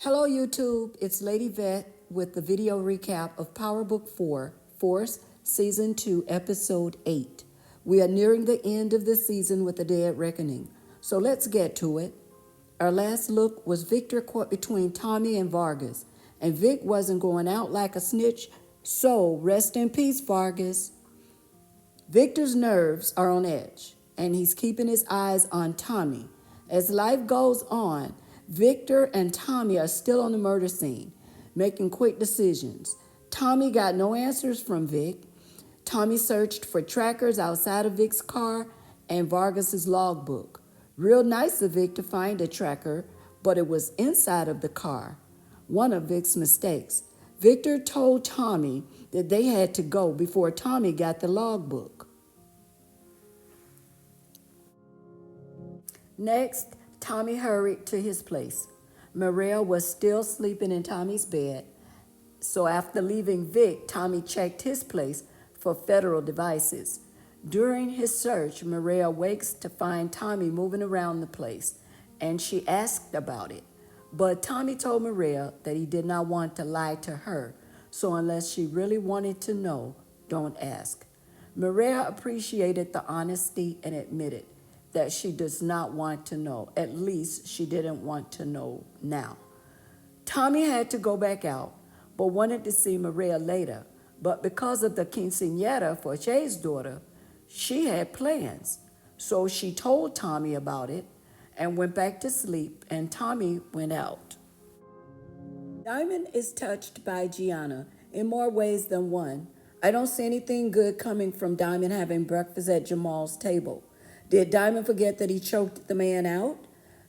Hello YouTube, it's Lady Vet with the video recap of Power Book 4, Force, Season 2, Episode 8. We are nearing the end of the season with the Dead Reckoning, so let's get to it. Our last look was Victor caught between Tommy and Vargas, and Vic wasn't going out like a snitch, so rest in peace, Vargas. Victor's nerves are on edge, and he's keeping his eyes on Tommy. As life goes on, Victor and Tommy are still on the murder scene, making quick decisions. Tommy got no answers from Vic. Tommy searched for trackers outside of Vic's car and Vargas's logbook. Real nice of Vic to find a tracker, but it was inside of the car. One of Vic's mistakes. Victor told Tommy that they had to go before Tommy got the logbook. Next, Tommy hurried to his place. Maria was still sleeping in Tommy's bed, so after leaving Vic, Tommy checked his place for federal devices. During his search, Maria wakes to find Tommy moving around the place, and she asked about it. But Tommy told Maria that he did not want to lie to her, so unless she really wanted to know, don't ask. Maria appreciated the honesty and admitted that she does not want to know. At least she didn't want to know now. Tommy had to go back out, but wanted to see Maria later. But because of the quinceañera for Shay's daughter, she had plans. So she told Tommy about it and went back to sleep, and Tommy went out. Diamond is touched by Gianna in more ways than one. I don't see anything good coming from Diamond having breakfast at Jamal's table. Did Diamond forget that he choked the man out?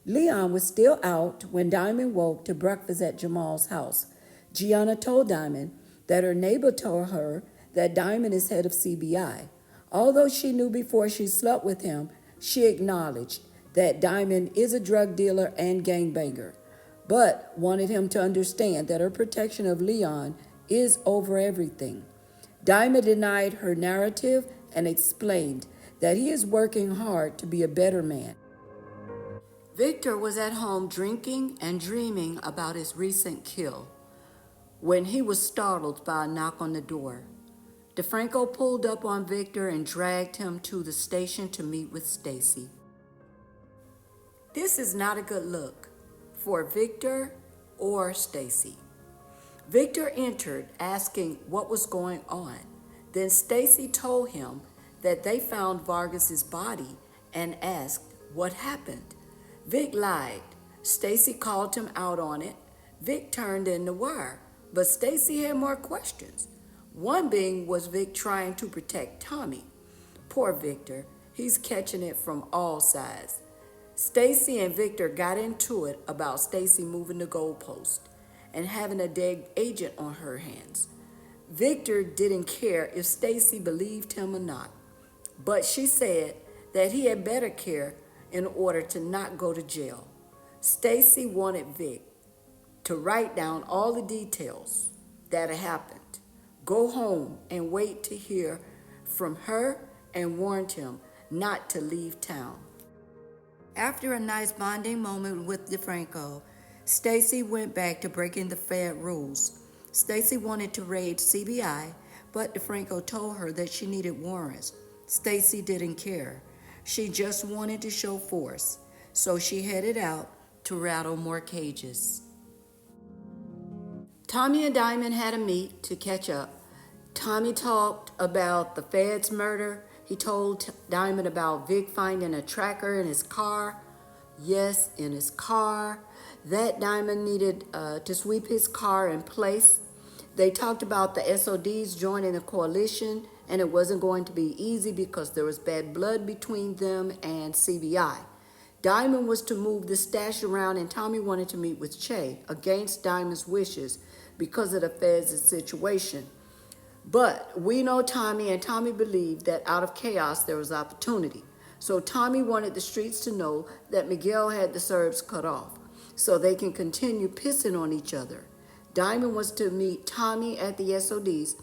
Leon was still out when Diamond woke to breakfast at Jamal's house. Gianna told Diamond that her neighbor told her that Diamond is head of CBI. Although she knew before she slept with him, she acknowledged that Diamond is a drug dealer and gangbanger, but wanted him to understand that her protection of Leon is over everything. Diamond denied her narrative and explained that he is working hard to be a better man. Victor was at home drinking and dreaming about his recent kill when he was startled by a knock on the door. DeFranco pulled up on Victor and dragged him to the station to meet with Stacy. This is not a good look for Victor or Stacy. Victor entered asking what was going on. Then Stacy told him that they found Vargas's body and asked what happened. Vic lied. Stacy called him out on it. Vic turned in the wire, but Stacy had more questions. One being, was Vic trying to protect Tommy? Poor Victor, he's catching it from all sides. Stacy and Victor got into it about Stacy moving the goalpost and having a dead agent on her hands. Victor didn't care if Stacy believed him or not, but she said that he had better care in order to not go to jail. Stacy wanted Vic to write down all the details that had happened, go home and wait to hear from her, and warned him not to leave town. After a nice bonding moment with DeFranco, Stacy went back to breaking the Fed rules. Stacy wanted to raid CBI, but DeFranco told her that she needed warrants. Stacy didn't care. She just wanted to show force, so she headed out to rattle more cages. Tommy and Diamond had a meet to catch up. Tommy talked about the Fed's murder. He told Diamond about Vic finding a tracker in his car. Yes, in his car. That Diamond needed to sweep his car in place. They talked about the SODs joining the coalition, and it wasn't going to be easy because there was bad blood between them and CBI. Diamond was to move the stash around, and Tommy wanted to meet with Che against Diamond's wishes because of the Feds' situation. But we know Tommy, and Tommy believed that out of chaos there was opportunity. So Tommy wanted the streets to know that Miguel had the Serbs cut off so they can continue pissing on each other. Diamond was to meet Tommy at the SODs,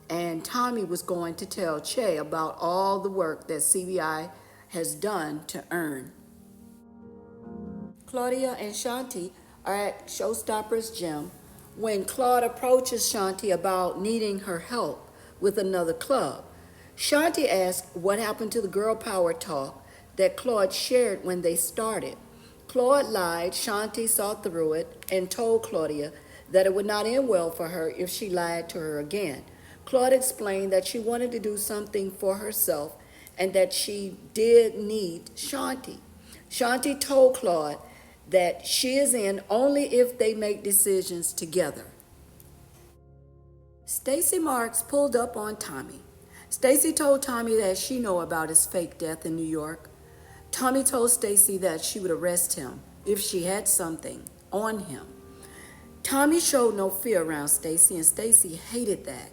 and Tommy was going to tell Che about all the work that CBI has done to earn. Claudia and Shanti are at Showstopper's gym when Claude approaches Shanti about needing her help with another club. Shanti asks what happened to the girl power talk that Claude shared when they started. Claude lied, Shanti saw through it, and told Claudia that it would not end well for her if she lied to her again. Claude explained that she wanted to do something for herself and that she did need Shanti. Shanti told Claude that she is in only if they make decisions together. Stacy Marks pulled up on Tommy. Stacy told Tommy that she knew about his fake death in New York. Tommy told Stacy that she would arrest him if she had something on him. Tommy showed no fear around Stacy, and Stacy hated that.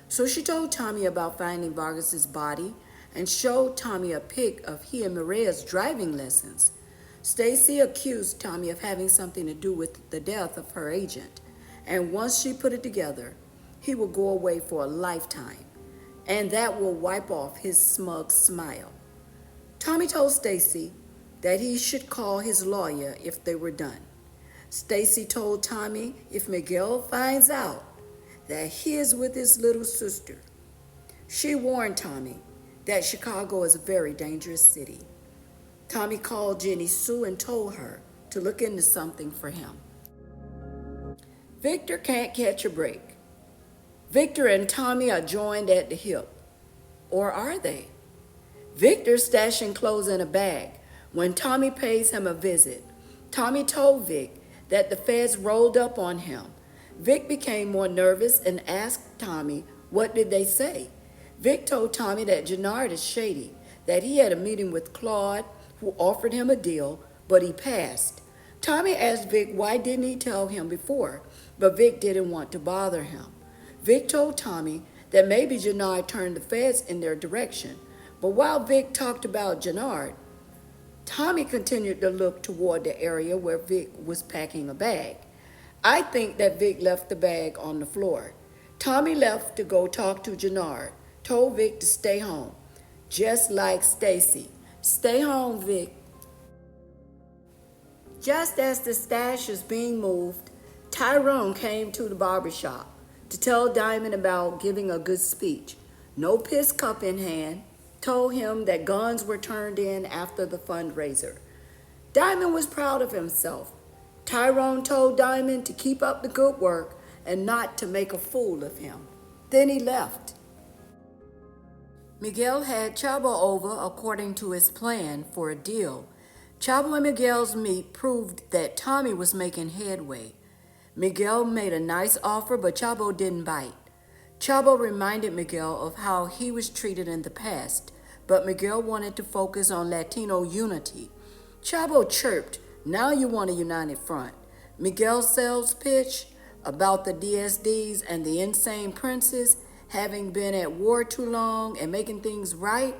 So she told Tommy about finding Vargas's body and showed Tommy a pic of he and Maria's driving lessons. Stacy accused Tommy of having something to do with the death of her agent, and once she put it together, he will go away for a lifetime, and that will wipe off his smug smile. Tommy told Stacy that he should call his lawyer if they were done. Stacy told Tommy if Miguel finds out that he is with his little sister. She warned Tommy that Chicago is a very dangerous city. Tommy called Jenny Sue and told her to look into something for him. Victor can't catch a break. Victor and Tommy are joined at the hip. Or are they? Victor's stashing clothes in a bag when Tommy pays him a visit. Tommy told Vic that the feds rolled up on him. Vic became more nervous and asked Tommy, what did they say? Vic told Tommy that Gennard is shady, that he had a meeting with Claude, who offered him a deal, but he passed. Tommy asked Vic why didn't he tell him before, but Vic didn't want to bother him. Vic told Tommy that maybe Gennard turned the feds in their direction, but while Vic talked about Gennard, Tommy continued to look toward the area where Vic was packing a bag. I think that Vic left the bag on the floor. Tommy left to go talk to Gennard, told Vic to stay home, just like Stacy. Stay home, Vic. Just as the stash was being moved, Tyrone came to the barbershop to tell Diamond about giving a good speech. No piss cup in hand, told him that guns were turned in after the fundraiser. Diamond was proud of himself. Tyrone told Diamond to keep up the good work and not to make a fool of him. Then he left. Miguel had Chavo over according to his plan for a deal. Chavo and Miguel's meet proved that Tommy was making headway. Miguel made a nice offer, but Chavo didn't bite. Chavo reminded Miguel of how he was treated in the past, but Miguel wanted to focus on Latino unity. Chavo chirped, now you want a united front. Miguel's sales pitch about the DSDs and the insane princes having been at war too long and making things right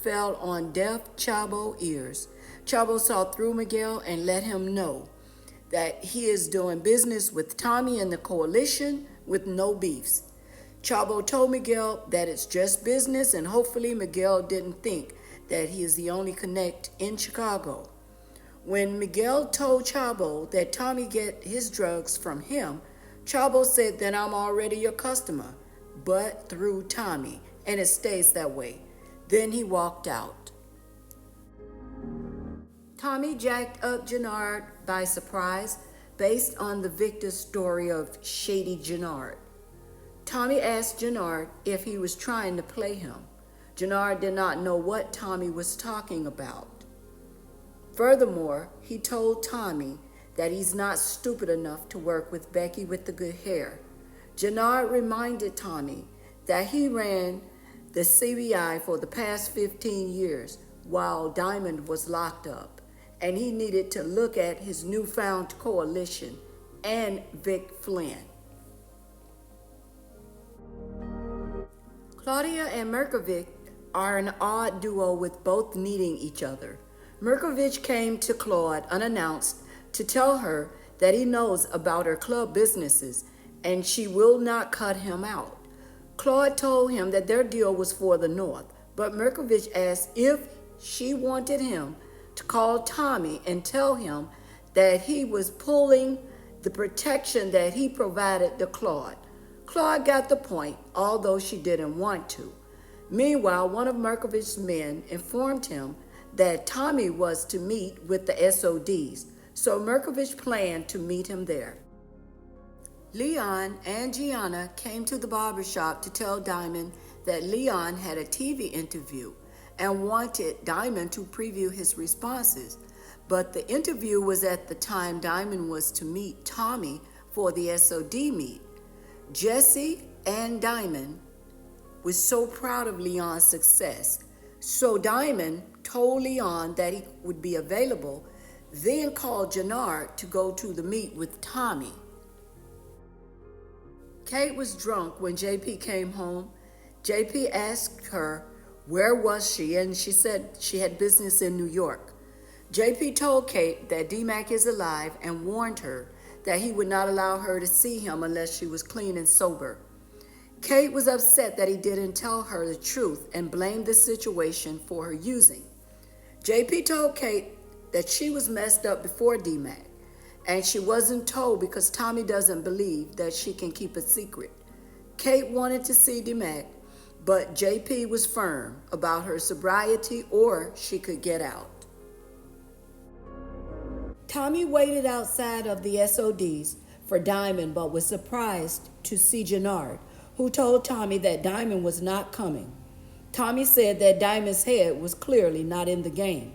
fell on deaf Chavo ears. Chavo saw through Miguel and let him know that he is doing business with Tommy and the coalition with no beefs. Chavo told Miguel that it's just business, and hopefully Miguel didn't think that he is the only connect in Chicago. When Miguel told Chavo that Tommy get his drugs from him, Chavo said that I'm already your customer, but through Tommy, and it stays that way. Then he walked out. Tommy jacked up Gennard by surprise based on the Victor story of Shady Gennard. Tommy asked Gennard if he was trying to play him. Gennard did not know what Tommy was talking about. Furthermore, he told Tommy that he's not stupid enough to work with Becky with the good hair. Gennard reminded Tommy that he ran the CBI for the past 15 years while Diamond was locked up, and he needed to look at his newfound coalition and Vic Flynn. Claudia and Merkovich are an odd duo with both needing each other. Merkovich came to Claude unannounced to tell her that he knows about her club businesses and she will not cut him out. Claude told him that their deal was for the North, but Merkovich asked if she wanted him to call Tommy and tell him that he was pulling the protection that he provided to Claude. Claude got the point, although she didn't want to. Meanwhile, one of Merkovich's men informed him that Tommy was to meet with the SODs, so Merkovich planned to meet him there. Leon and Gianna came to the barbershop to tell Diamond that Leon had a TV interview and wanted Diamond to preview his responses. But the interview was at the time Diamond was to meet Tommy for the SOD meet. Jesse and Diamond was so proud of Leon's success, so Diamond told Leon that he would be available, then called Jannard to go to the meet with Tommy. Kate was drunk when JP came home. JP asked her where was she, and she said she had business in New York. JP told Kate that D-Mac is alive and warned her that he would not allow her to see him unless she was clean and sober. Kate was upset that he didn't tell her the truth and blamed the situation for her using. JP told Kate that she was messed up before D-Mac, and she wasn't told because Tommy doesn't believe that she can keep a secret. Kate wanted to see D-Mac, but JP was firm about her sobriety or she could get out. Tommy waited outside of the SODs for Diamond, but was surprised to see Jannard, who told Tommy that Diamond was not coming. Tommy said that Diamond's head was clearly not in the game.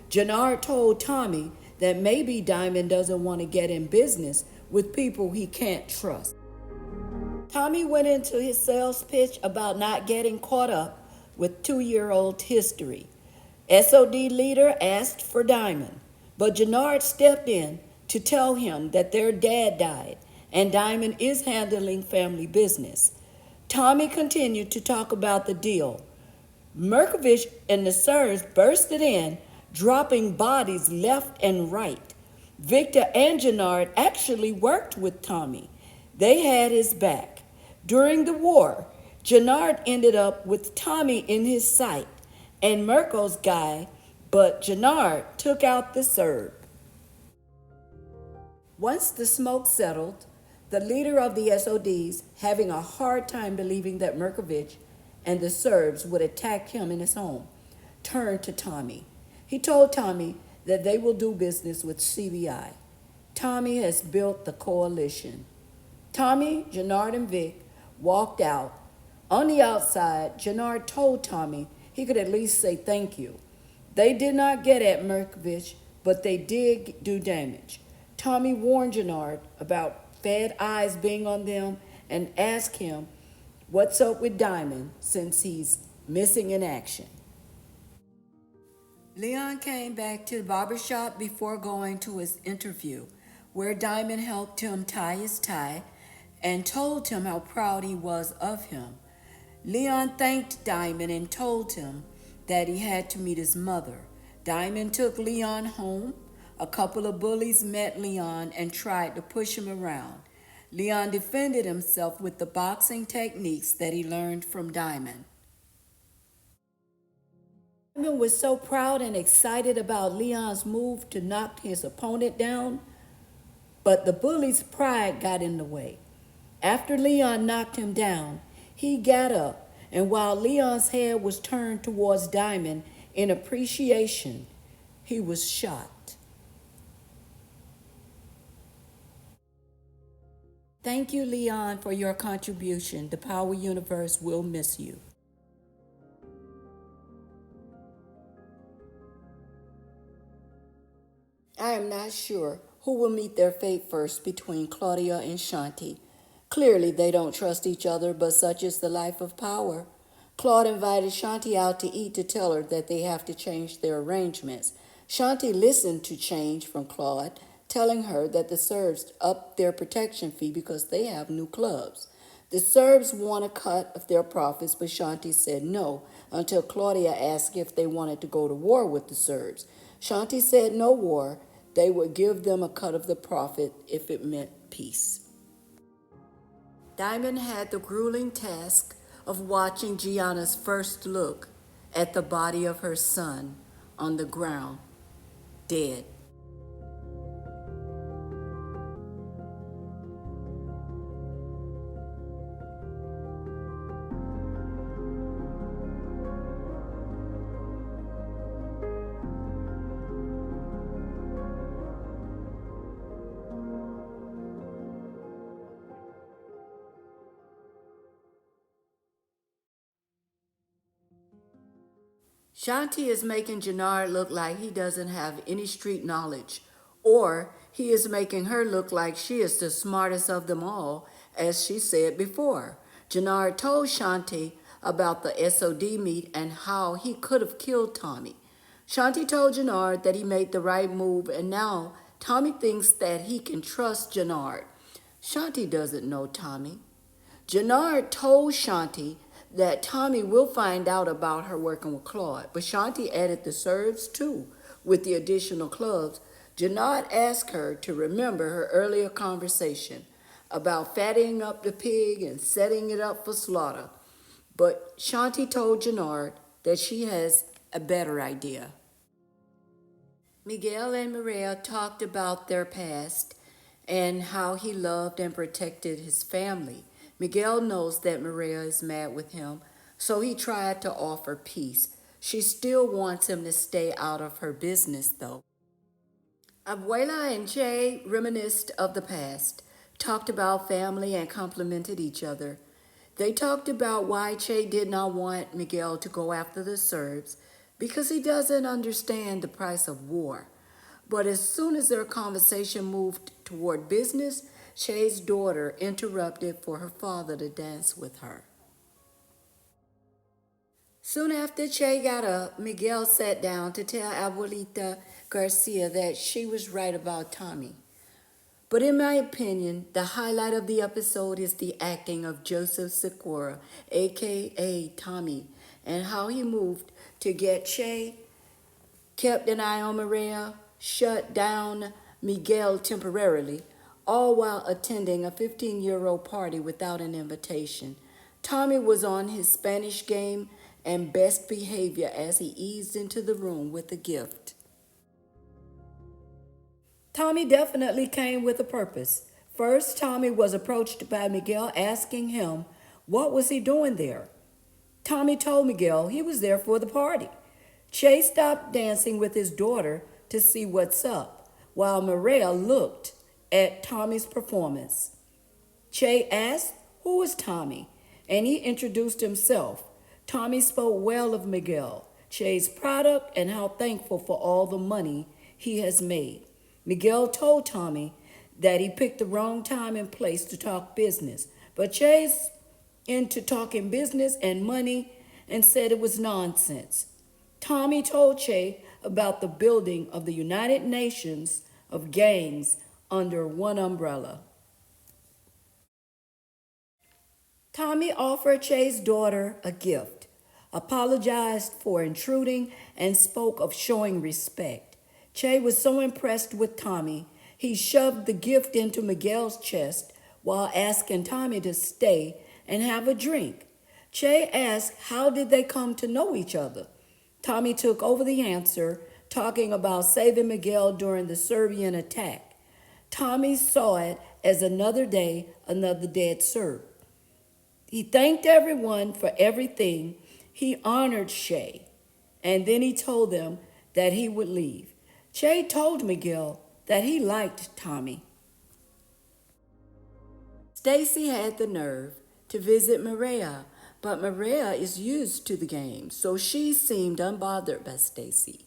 Jannard told Tommy that maybe Diamond doesn't want to get in business with people he can't trust. Tommy went into his sales pitch about not getting caught up with 2-year-old history. SOD leader asked for Diamond, but Jannard stepped in to tell him that their dad died and Diamond is handling family business. Tommy continued to talk about the deal. Merkovich and the Sirs bursted in, dropping bodies left and right. Victor and Jannard actually worked with Tommy. They had his back. During the war, Jannard ended up with Tommy in his sight and Merkel's guy, but Jannard took out the Serb. Once the smoke settled, the leader of the SODs, having a hard time believing that Merkovich and the Serbs would attack him in his home, turned to Tommy. He told Tommy that they will do business with CBI. Tommy has built the coalition. Tommy, Jannard, and Vic walked out. On the outside, Jannard told Tommy he could at least say thank you. They did not get at Merkovich, but they did do damage. Tommy warned Jannard about Fed eyes being on them and asked him what's up with Diamond since he's missing in action. Leon came back to the barbershop before going to his interview, where Diamond helped him tie his tie and told him how proud he was of him. Leon thanked Diamond and told him that he had to meet his mother. Diamond took Leon home. A couple of bullies met Leon and tried to push him around. Leon defended himself with the boxing techniques that he learned from Diamond. Diamond was so proud and excited about Leon's move to knock his opponent down, but the bully's pride got in the way. After Leon knocked him down, he got up, and while Leon's head was turned towards Diamond in appreciation, he was shot. Thank you, Leon, for your contribution. The Power Universe will miss you. I am not sure who will meet their fate first between Claudia and Shanti. Clearly, they don't trust each other, but such is the life of power. Claude invited Shanti out to eat to tell her that they have to change their arrangements. Shanti listened to change from Claude, telling her that the Serbs upped their protection fee because they have new clubs. The Serbs want a cut of their profits, but Shanti said no until Claudia asked if they wanted to go to war with the Serbs. Shanti said no war. They would give them a cut of the profit if it meant peace. Diamond had the grueling task of watching Gianna's first look at the body of her son on the ground, dead. Shanti is making Jannard look like he doesn't have any street knowledge, or he is making her look like she is the smartest of them all, as she said before. Jannard told Shanti about the SOD meet and how he could have killed Tommy. Shanti told Jannard that he made the right move, and now Tommy thinks that he can trust Jannard. Shanti doesn't know Tommy. Jannard told Shanti that Tommy will find out about her working with Claude, but Shanti added the serves too, with the additional clubs. Jannard asked her to remember her earlier conversation about fattening up the pig and setting it up for slaughter. But Shanti told Jannard that she has a better idea. Miguel and Maria talked about their past and how he loved and protected his family. Miguel knows that Maria is mad with him, so he tried to offer peace. She still wants him to stay out of her business, though. Abuela and Che reminisced of the past, talked about family, and complimented each other. They talked about why Che did not want Miguel to go after the Serbs because he doesn't understand the price of war. But as soon as their conversation moved toward business, Che's daughter interrupted for her father to dance with her. Soon after Che got up, Miguel sat down to tell Abuelita Garcia that she was right about Tommy. But in my opinion, the highlight of the episode is the acting of Joseph Sikora, aka Tommy, and how he moved to get Che, kept an eye on Maria, shut down Miguel temporarily, all while attending a 15-year-old party without an invitation. Tommy was on his Spanish game and best behavior as he eased into the room with a gift. Tommy definitely came with a purpose. First, Tommy was approached by Miguel asking him what was he doing there. Tommy told Miguel he was there for the party. Che stopped dancing with his daughter to see what's up, while Maria looked at Tommy's performance. Che asked who was Tommy, and he introduced himself. Tommy spoke well of Miguel, Che's product, and how thankful for all the money he has made. Miguel told Tommy that he picked the wrong time and place to talk business, but Che's into talking business and money and said it was nonsense. Tommy told Che about the building of the United Nations of gangs under one umbrella. Tommy offered Che's daughter a gift, apologized for intruding, and spoke of showing respect. Che was so impressed with Tommy, he shoved the gift into Miguel's chest while asking Tommy to stay and have a drink. Che asked how did they come to know each other. Tommy took over the answer, talking about saving Miguel during the Serbian attack. Tommy saw it as another day, another dead Serb. He thanked everyone for everything. He honored Che, and then he told them that he would leave. Che told Miguel that he liked Tommy. Stacy had the nerve to visit Maria, but Maria is used to the game, so she seemed unbothered by Stacy.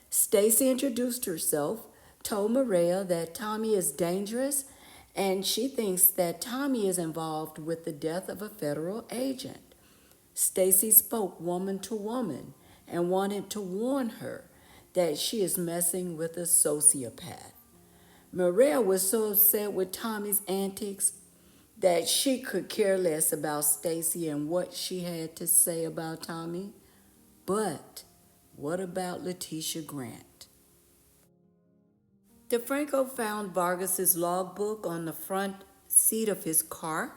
Stacy introduced herself, told Maria that Tommy is dangerous, and she thinks that Tommy is involved with the death of a federal agent. Stacy spoke woman to woman and wanted to warn her that she is messing with a sociopath. Maria was so upset with Tommy's antics that she could care less about Stacy and what she had to say about Tommy. But what about Letitia Grant? DeFranco found Vargas's logbook on the front seat of his car.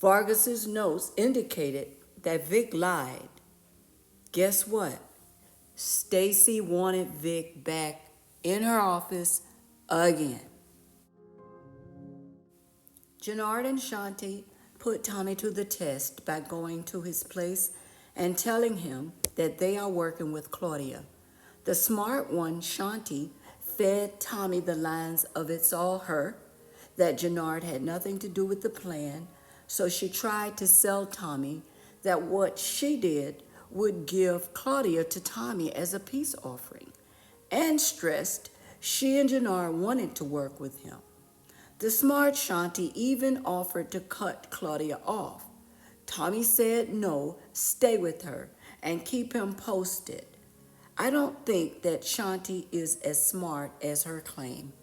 Vargas's notes indicated that Vic lied. Guess what? Stacy wanted Vic back in her office again. Jannard and Shanti put Tommy to the test by going to his place and telling him that they are working with Claudia. The smart one, Shanti, fed Tommy the lines of it's all her, that Jannard had nothing to do with the plan, so she tried to sell Tommy that what she did would give Claudia to Tommy as a peace offering, and stressed she and Jannar wanted to work with him. The smart Shanti even offered to cut Claudia off. Tommy said no, stay with her, and keep him posted. I don't think that Shanti is as smart as her claim.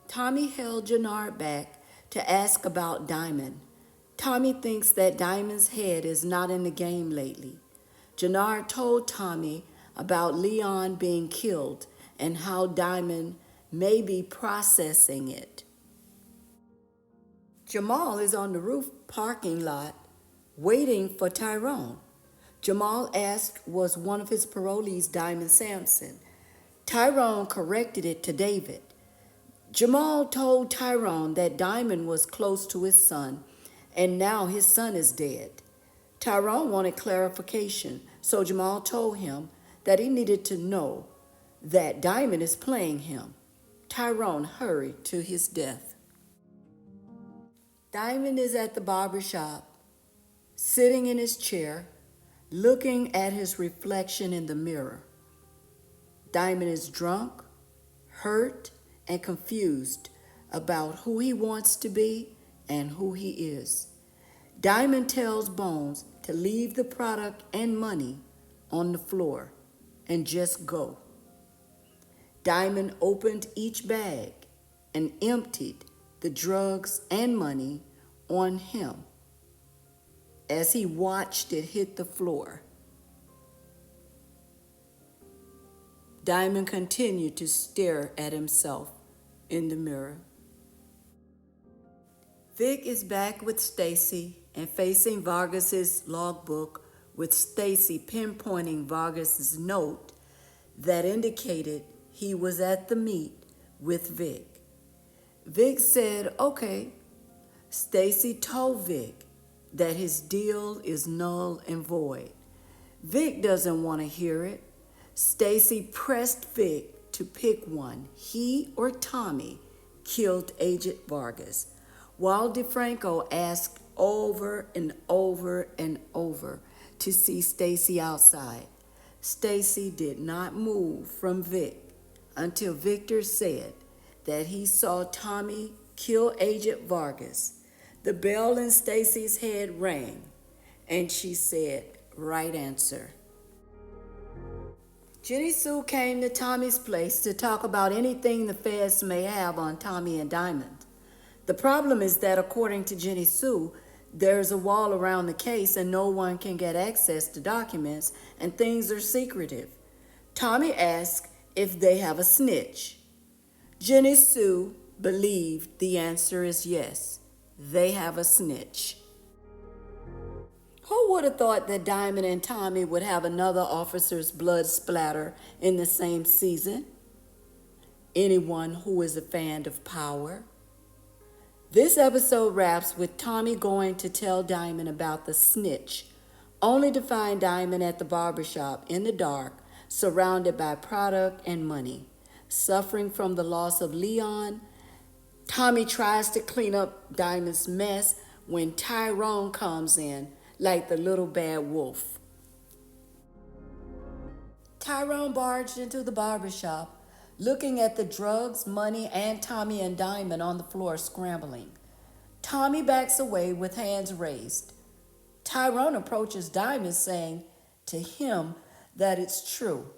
Tommy held Jannar back to ask about Diamond. Tommy thinks that Diamond's head is not in the game lately. Jannar told Tommy about Leon being killed and how Diamond may be processing it. Jamal is on the roof parking lot waiting for Tyrone. Jamal asked was one of his parolees Diamond Sampson. Tyrone corrected it to David. Jamal told Tyrone that Diamond was close to his son and now his son is dead. Tyrone wanted clarification, so Jamal told him that he needed to know that Diamond is playing him. Tyrone hurried to his death. Diamond is at the barber shop, sitting in his chair, looking at his reflection in the mirror. Diamond is drunk, hurt, and confused about who he wants to be and who he is. Diamond tells Bones to leave the product and money on the floor and just go. Diamond opened each bag and emptied the drugs and money on him as he watched it hit the floor. Diamond continued to stare at himself in the mirror. Vic is back with Stacy and facing Vargas's logbook, with Stacy pinpointing Vargas's note that indicated he was at the meet with Vic. Vic said, okay. Stacy told Vic that his deal is null and void. Vic doesn't want to hear it. Stacy pressed Vic to pick one. He or Tommy killed Agent Vargas, while DeFranco asked over and over and over to see Stacy outside. Stacy did not move from Vic until Victor said that he saw Tommy kill Agent Vargas. The bell in Stacy's head rang, and she said, right answer. Jenny Sue came to Tommy's place to talk about anything the feds may have on Tommy and Diamond. The problem is that according to Jenny Sue, there's a wall around the case and no one can get access to documents and things are secretive. Tommy asked if they have a snitch. Jenny Sue believed the answer is yes, they have a snitch. Who would have thought that Diamond and Tommy would have another officer's blood splatter in the same season? Anyone who is a fan of power. This episode wraps with Tommy going to tell Diamond about the snitch, only to find Diamond at the barbershop in the dark, surrounded by product and money. Suffering from the loss of Leon, Tommy tries to clean up Diamond's mess when Tyrone comes in like the little bad wolf. Tyrone barged into the barbershop, looking at the drugs, money, and Tommy and Diamond on the floor scrambling. Tommy backs away with hands raised. Tyrone approaches Diamond, saying to him that it's true,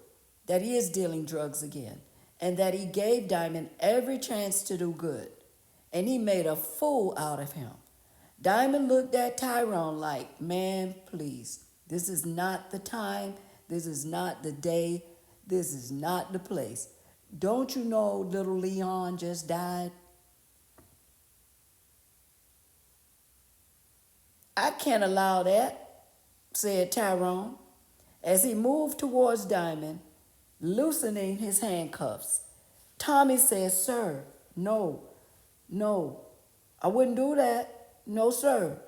that he is dealing drugs again, and that he gave Diamond every chance to do good, and he made a fool out of him. Diamond looked at Tyrone like, man, please, this is not the time, this is not the day, this is not the place. Don't you know little Leon just died? I can't allow that, said Tyrone, as he moved towards Diamond, loosening his handcuffs. Tommy said, sir, no, I wouldn't do that. No, sir.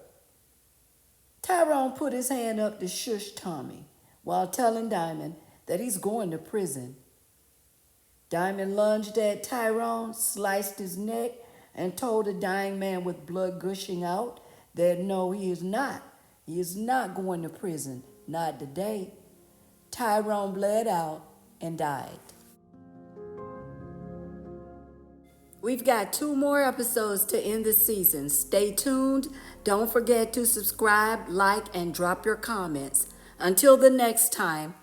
Tyrone put his hand up to shush Tommy while telling Diamond that he's going to prison. Diamond lunged at Tyrone, sliced his neck, and told the dying man with blood gushing out that no, he is not He is not going to prison, not today. Tyrone bled out and died. We've got 2 more episodes to end the season. Stay tuned. Don't forget to subscribe, like, and drop your comments. Until the next time,